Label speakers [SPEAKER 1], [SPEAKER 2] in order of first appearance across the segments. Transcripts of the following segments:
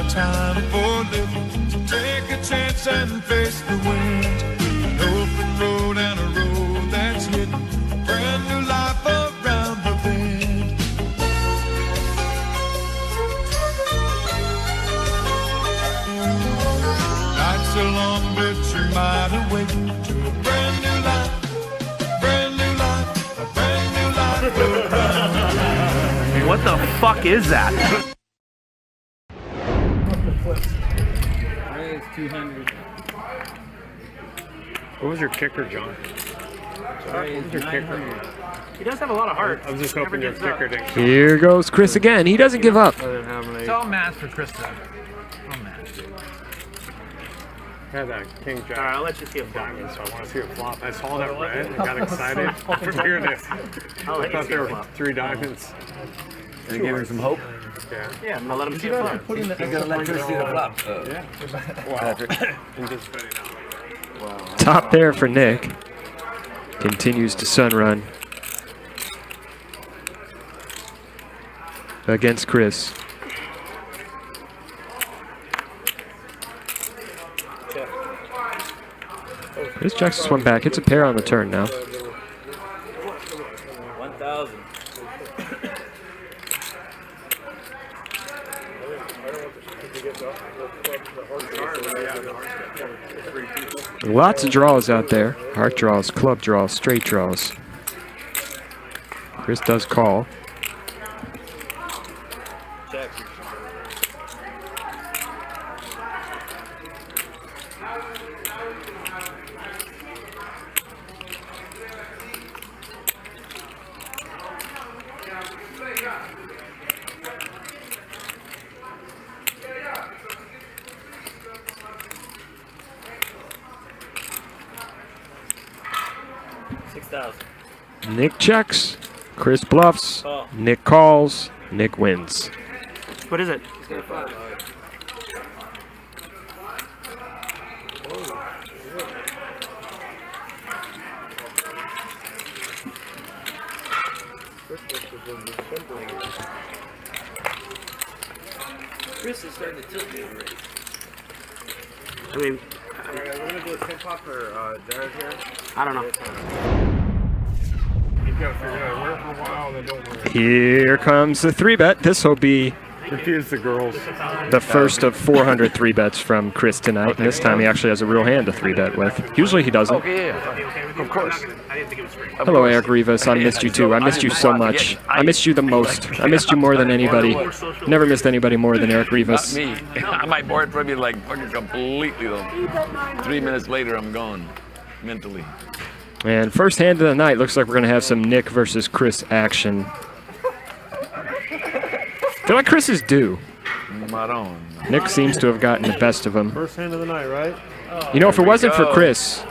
[SPEAKER 1] Time for living, so take a chance and face the wind. An open road and a road that's hidden, a brand new life around the bend. Nights are long, but you might awake to a brand new life, brand new life, a brand new life around.
[SPEAKER 2] What the fuck is that?
[SPEAKER 3] 200.
[SPEAKER 4] What was your kicker, John? What was your kicker?
[SPEAKER 2] He does have a lot of heart.
[SPEAKER 4] I was just hoping your kicker didn't.
[SPEAKER 5] Here goes Chris again. He doesn't give up.
[SPEAKER 2] It's all math for Chris though. All math.
[SPEAKER 4] I had that King Jack.
[SPEAKER 2] Alright, I'll let you see a flop.
[SPEAKER 4] Diamond, so I want to see a flop. I saw that red and got excited. From hearing it. I thought there were 3 diamonds.
[SPEAKER 3] And give him some hope.
[SPEAKER 4] Yeah.
[SPEAKER 2] Yeah, I'm gonna let him see a flop.
[SPEAKER 3] He's gonna let Chris see the flop.
[SPEAKER 4] Yeah. Wow.
[SPEAKER 5] Top pair for Nick. Continues to sun run against Chris. Chris jacks this one back. Hits a pair on the turn now.
[SPEAKER 3] 1,000.
[SPEAKER 5] Lots of draws out there. Heart draws, club draws, straight draws. Chris does call.
[SPEAKER 3] Check.
[SPEAKER 5] Nick checks. Chris bluffs. Nick calls. Nick wins.
[SPEAKER 2] What is it?
[SPEAKER 3] Chris is starting to tilt me already.
[SPEAKER 2] I mean,
[SPEAKER 6] we're gonna do a 10 pop for Jared here.
[SPEAKER 2] I don't know.
[SPEAKER 5] Here comes the 3-bet. This will be
[SPEAKER 4] Confuse the girls.
[SPEAKER 5] the first of 400 3-bets from Chris tonight. And this time he actually has a real hand to 3-bet with. Usually he doesn't.
[SPEAKER 3] Okay, yeah. Of course.
[SPEAKER 5] Hello, Eric Rivas. I missed you too. I missed you so much. I missed you the most. I missed you more than anybody. Never missed anybody more than Eric Rivas.
[SPEAKER 3] Not me. I might board probably like fucking completely though. 3 minutes later, I'm gone. Mentally.
[SPEAKER 5] And first hand of the night, looks like we're going to have some Nick versus Chris action. Feel like Chris is due.
[SPEAKER 3] Maron.
[SPEAKER 5] Nick seems to have gotten the best of him.
[SPEAKER 4] First hand of the night, right?
[SPEAKER 5] You know, if it wasn't for Chris,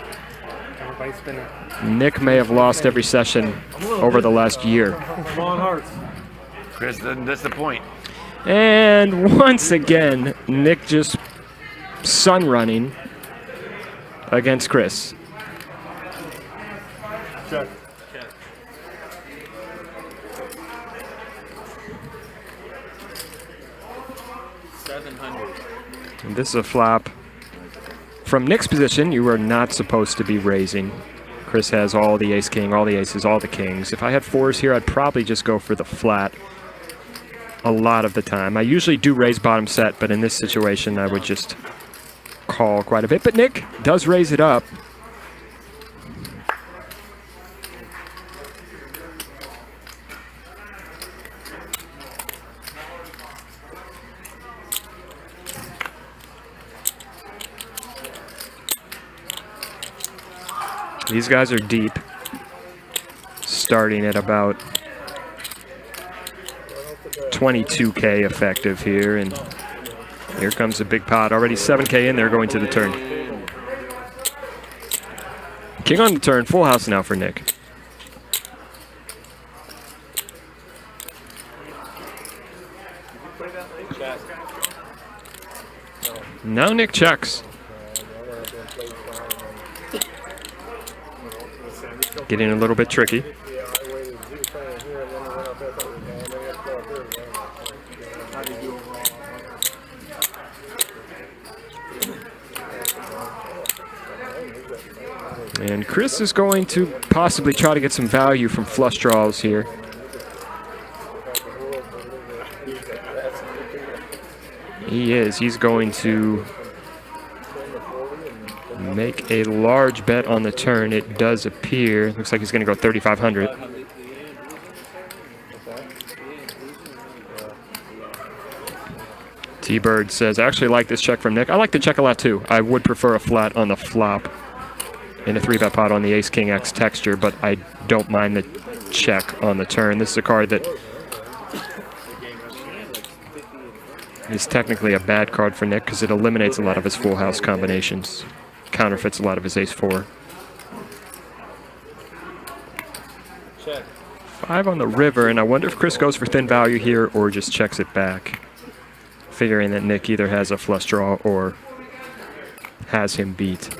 [SPEAKER 5] Nick may have lost every session over the last year.
[SPEAKER 4] Come on, hearts.
[SPEAKER 3] Chris doesn't disappoint.
[SPEAKER 5] And once again, Nick just sun running against Chris.
[SPEAKER 4] Check.
[SPEAKER 5] And this is a flop. From Nick's position, you are not supposed to be raising. Chris has all the ace-king, all the aces, all the kings. If I had 4s here, I'd probably just go for the flat a lot of the time. I usually do raise bottom set, but in this situation, I would just call quite a bit. But Nick does raise it up. These guys are deep, starting at about 22K effective here, and here comes a big pot. Already 7K in there going to the turn. King on the turn, full house now for Nick. Now Nick checks. Getting a little bit tricky. And Chris is going to possibly try to get some value from flush draws here. He is. He's going to make a large bet on the turn. It does appear. Looks like he's going to go 3,500. T-Bird says, I actually like this check from Nick. I like the check a lot too. I would prefer a flat on the flop in a 3-bet pot on the Ace-King X texture, but I don't mind the check on the turn. This is a card that is technically a bad card for Nick because it eliminates a lot of his full house combinations. Counterfeits a lot of his Ace-4. 5 on the river, and I wonder if Chris goes for thin value here or just checks it back, figuring that Nick either has a flush draw or has him beat.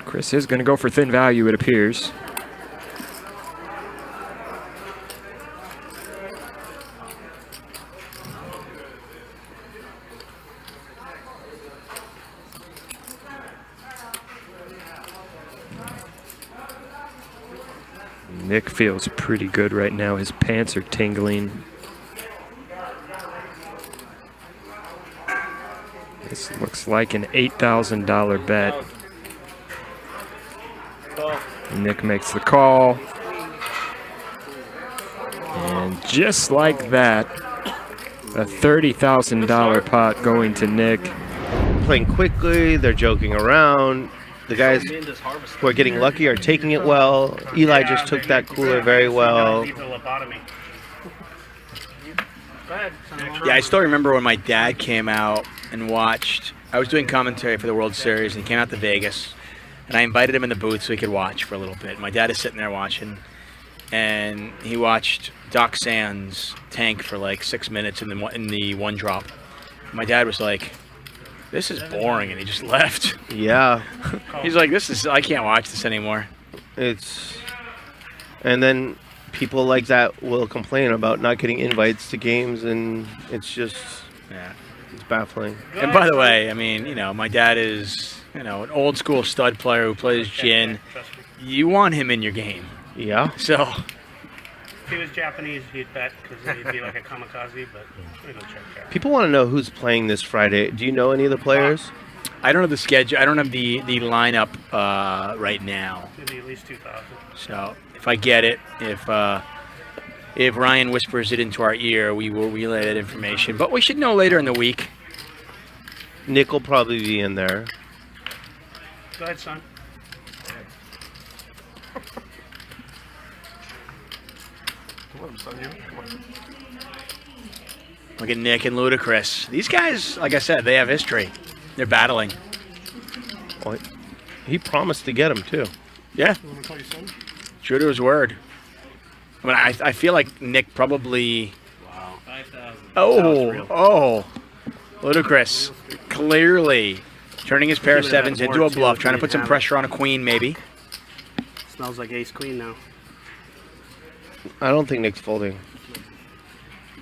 [SPEAKER 5] Chris is going to go for thin value, it appears. Nick feels pretty good right now. His pants are tingling. This looks like an $8,000 bet. Nick makes the call. And just like that, a $30,000 pot going to Nick.
[SPEAKER 6] Playing quickly, they're joking around. The guys who are getting lucky are taking it well. Eli just took that cooler very well.
[SPEAKER 7] Yeah, I still remember when my dad came out and watched. I was doing commentary for the World Series, and he came out to Vegas, and I invited him in the booth so he could watch for a little bit. My dad is sitting there watching, and he watched Doc Sands tank for like 6 minutes in the one drop. My dad was like, "This is boring," and he just left.
[SPEAKER 6] Yeah.
[SPEAKER 7] He's like, I can't watch this anymore.
[SPEAKER 6] And then people like that will complain about not getting invites to games, and it's just,
[SPEAKER 7] Yeah.
[SPEAKER 6] it's baffling.
[SPEAKER 7] And by the way, I mean, my dad is, an old school stud player who plays gin. You want him in your game.
[SPEAKER 6] Yeah.
[SPEAKER 7] So.
[SPEAKER 8] If he was Japanese, he'd bet because he'd be like a kamikaze, but we don't check that.
[SPEAKER 6] People want to know who's playing this Friday. Do you know any of the players?
[SPEAKER 7] I don't have the schedule. I don't have the lineup right now.
[SPEAKER 8] Maybe at least 2,000.
[SPEAKER 7] So if I get it, if Ryan whispers it into our ear, we will relay that information. But we should know later in the week.
[SPEAKER 6] Nick will probably be in there.
[SPEAKER 8] Go ahead, son.
[SPEAKER 7] Look at Nick and Ludacris. These guys, like I said, they have history. They're battling.
[SPEAKER 6] Well, he promised to get him too.
[SPEAKER 7] Yeah. True to his word. I mean, I feel like Nick probably.
[SPEAKER 8] Wow. 5,000.
[SPEAKER 7] Oh. Ludacris clearly turning his pair of sevens into a bluff, trying to put some pressure on a queen, maybe.
[SPEAKER 8] Smells like ace queen now.
[SPEAKER 6] I don't think Nick's folding.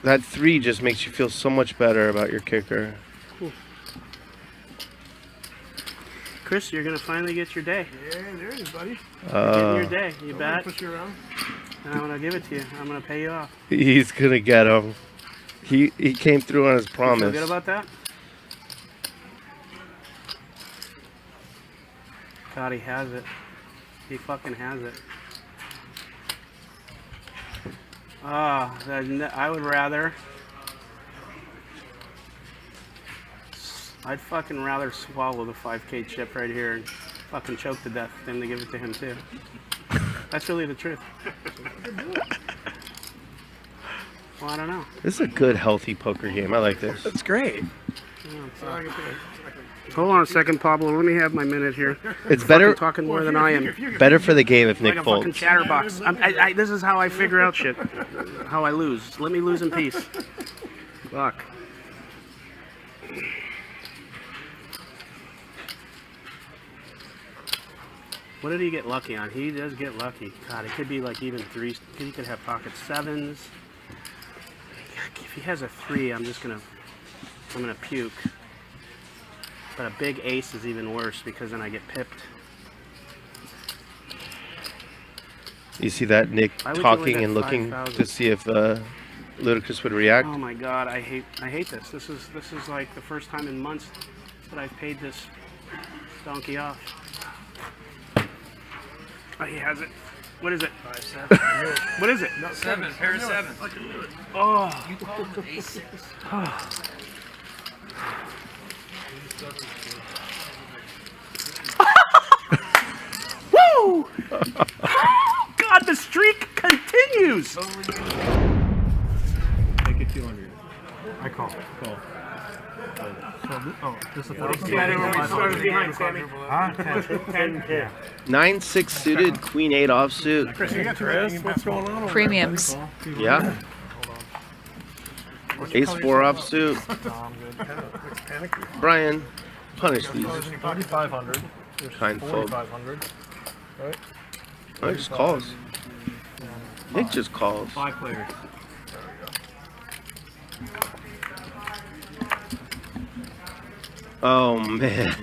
[SPEAKER 6] That 3 just makes you feel so much better about your kicker.
[SPEAKER 8] Cool. Chris, you're gonna finally get your day.
[SPEAKER 9] Yeah, there it is, buddy.
[SPEAKER 8] You're getting your day. You bet.
[SPEAKER 9] Push you around.
[SPEAKER 8] And I'm gonna give it to you. I'm gonna pay you off.
[SPEAKER 6] He's gonna get him. He came through on his promise.
[SPEAKER 8] You feel good about that? God, he has it. He fucking has it. I would rather. I'd fucking rather swallow the 5K chip right here and fucking choke to death than to give it to him too. That's really the truth. Well, I don't know.
[SPEAKER 6] This is a good, healthy poker game. I like this.
[SPEAKER 7] That's great.
[SPEAKER 8] Hold on a second, Pablo. Let me have my minute here.
[SPEAKER 6] It's better
[SPEAKER 8] Talking more than I am.
[SPEAKER 6] better for the game if
[SPEAKER 8] Like
[SPEAKER 6] Nick
[SPEAKER 8] a fucking
[SPEAKER 6] folds.
[SPEAKER 8] chatterbox. This is how I figure out shit. How I lose. Let me lose in peace. Fuck. What did he get lucky on? He does get lucky. God, it could be like even 3s. He could have pocket 7s. If he has a 3, I'm gonna puke. But a big ace is even worse because then I get pipped.
[SPEAKER 6] You see that Nick
[SPEAKER 8] Why would you
[SPEAKER 6] talking
[SPEAKER 8] only
[SPEAKER 6] and
[SPEAKER 8] bet
[SPEAKER 6] looking
[SPEAKER 8] 5,000?
[SPEAKER 6] to see if Ludacris would react?
[SPEAKER 8] Oh my god, I hate this. This is like the first time in months that I've paid this donkey off. Oh, he has it. What is it?
[SPEAKER 2] 5-7.
[SPEAKER 8] What is it?
[SPEAKER 2] No, 7. Pair of 7.
[SPEAKER 8] Oh.
[SPEAKER 2] You called him ace 6.
[SPEAKER 8] Woo! God, the streak continues.
[SPEAKER 4] Make it 200. I call. Call.
[SPEAKER 2] Oh, this is a
[SPEAKER 8] 10.
[SPEAKER 6] 9-6 suited, Queen 8 offsuit.
[SPEAKER 4] Chris, what's going on?
[SPEAKER 9] Premiums.
[SPEAKER 6] Yeah. Ace 4 offsuit. Brian, punish these.
[SPEAKER 2] 3,500.
[SPEAKER 6] Kind fold.
[SPEAKER 2] 4,500. Right?
[SPEAKER 6] Oh, he just calls. Nick just calls.
[SPEAKER 4] 5 players.
[SPEAKER 6] Oh man.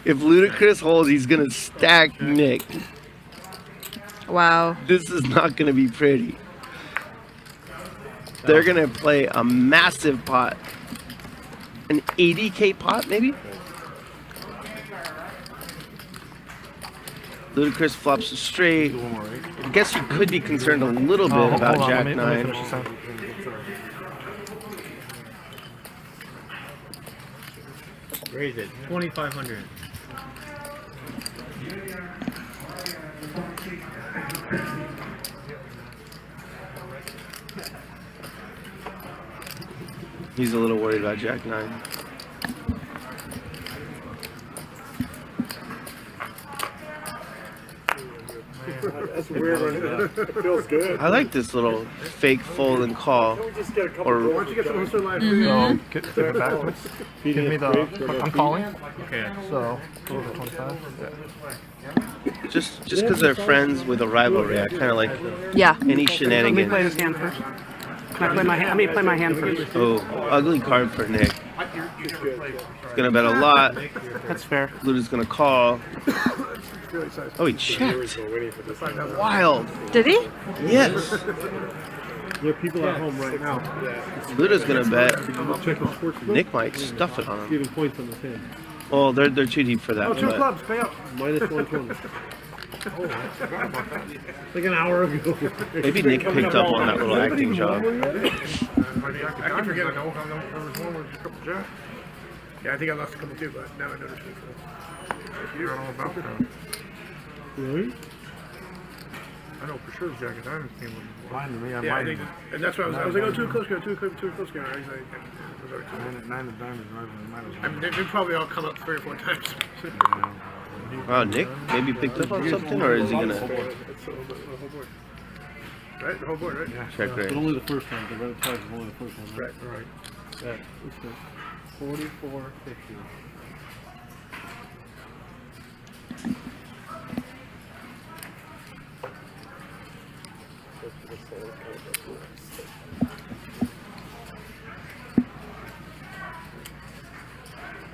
[SPEAKER 6] If Ludacris holds, he's gonna stack Nick.
[SPEAKER 9] Wow.
[SPEAKER 6] This is not gonna be pretty. They're gonna play a massive pot. An 80K pot, maybe? Ludacris flops a straight. I guess you could be concerned a little bit about Jack 9.
[SPEAKER 4] Raise it. 2,500.
[SPEAKER 6] He's a little worried about Jack 9.
[SPEAKER 4] That's weird. It feels good.
[SPEAKER 6] I like this little fake fold and call. Or
[SPEAKER 4] Why don't you get some Mr. Live?
[SPEAKER 2] So, give it back to me. Give me the. I'm calling. Okay. So, what was it, 25? Yeah.
[SPEAKER 6] just because they're friends with a rivalry, I kind of like
[SPEAKER 9] Yeah.
[SPEAKER 6] any
[SPEAKER 8] Let me play
[SPEAKER 6] shenanigans.
[SPEAKER 8] this hand first. Can I play my hand? Let me play my hand first.
[SPEAKER 6] Oh, ugly card for Nick. He's gonna bet a lot.
[SPEAKER 8] That's fair.
[SPEAKER 6] Luda's gonna call. Oh, he checked. Wild.
[SPEAKER 9] Did he?
[SPEAKER 6] Yes.
[SPEAKER 4] There are people at home right now.
[SPEAKER 6] Luda's gonna bet.
[SPEAKER 4] Check the sports.
[SPEAKER 6] Nick might stuff it on him.
[SPEAKER 4] Giving points on this hand.
[SPEAKER 6] Well, they're too deep for that.
[SPEAKER 4] Oh, 2
[SPEAKER 6] but
[SPEAKER 4] clubs, pay up. Minus 120. Like an hour ago.
[SPEAKER 6] maybe Nick picked up on that little acting job.
[SPEAKER 4] I can forget it. No, there was one with a couple jacks. Yeah, I think I lost a couple too, but now I noticed it. You don't know about that. Really? I know for sure Jack and Diamonds came with blind to me. Yeah, I think, and that's what I was like, oh, too close, too close. He's like, nine of diamonds. I mean, they probably all come up 3 or 4 times.
[SPEAKER 6] Wow, Nick maybe picked up on something, or is he gonna
[SPEAKER 4] It's the whole board. Right, the whole board, right? Yeah.
[SPEAKER 6] check
[SPEAKER 4] But
[SPEAKER 6] raise?
[SPEAKER 4] only the first one. The red price is only the first one. Right, right. Yeah, it's good. 44.50.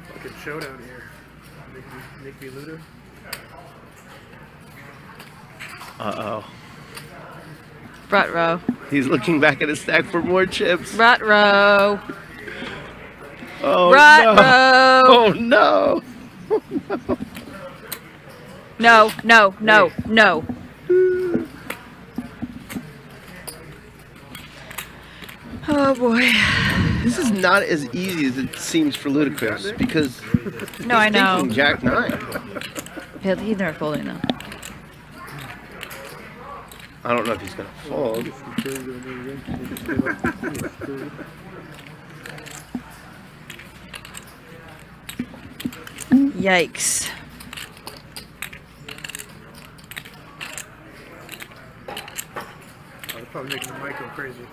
[SPEAKER 4] Fucking showdown here. Nick v. Luda.
[SPEAKER 6] Uh-oh.
[SPEAKER 9] Ruh-roh.
[SPEAKER 6] He's looking back at his stack for more chips.
[SPEAKER 9] Ruh-roh.
[SPEAKER 6] Oh,
[SPEAKER 9] Ruh-roh.
[SPEAKER 6] no. Oh, no.
[SPEAKER 9] No. Oh boy.
[SPEAKER 6] This is not as easy as it seems for Ludacris, because
[SPEAKER 9] No, I
[SPEAKER 6] he's
[SPEAKER 9] know.
[SPEAKER 6] thinking Jack 9.
[SPEAKER 9] He's never folding though.
[SPEAKER 6] I don't know if he's going to fold.
[SPEAKER 9] Yikes.
[SPEAKER 4] I was probably making the mic go crazy.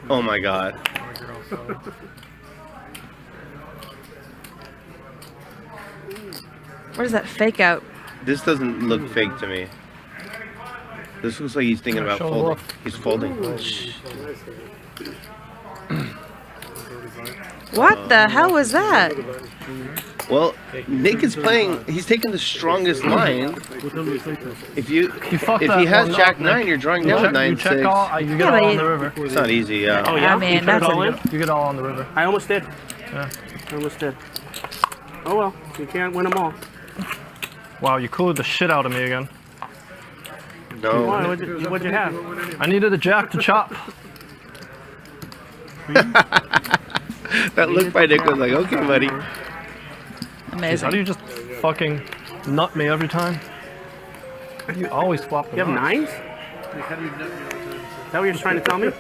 [SPEAKER 6] Oh my god.
[SPEAKER 9] What is that fake out?
[SPEAKER 6] This doesn't look fake to me. This looks like he's thinking about folding. He's folding. Shh.
[SPEAKER 9] What the hell was that?
[SPEAKER 6] Well, Nick is playing. He's taking the strongest line. If he has Jack 9, you're drawing down with 9
[SPEAKER 2] You check
[SPEAKER 6] 6.
[SPEAKER 2] all. You get all on the river.
[SPEAKER 6] It's not easy. Yeah.
[SPEAKER 8] Oh yeah,
[SPEAKER 9] I mean,
[SPEAKER 8] you put it
[SPEAKER 9] that's
[SPEAKER 8] all
[SPEAKER 9] a-
[SPEAKER 8] in.
[SPEAKER 2] You get all on the river.
[SPEAKER 8] I almost did.
[SPEAKER 2] Yeah.
[SPEAKER 8] I almost did. Oh well, you can't win them all.
[SPEAKER 2] Wow, you cooled the shit out of me again.
[SPEAKER 6] No.
[SPEAKER 8] Why? What'd you have?
[SPEAKER 2] I needed a jack to chop.
[SPEAKER 6] That look by Nick was like, okay, buddy.
[SPEAKER 2] How
[SPEAKER 9] Amazing.
[SPEAKER 2] do you just fucking nut me every time? You always flop them.
[SPEAKER 8] You have
[SPEAKER 2] out.
[SPEAKER 8] 9s? Is that what you're trying to tell me?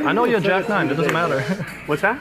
[SPEAKER 2] I know you're jack 9. It doesn't matter.
[SPEAKER 8] What's that?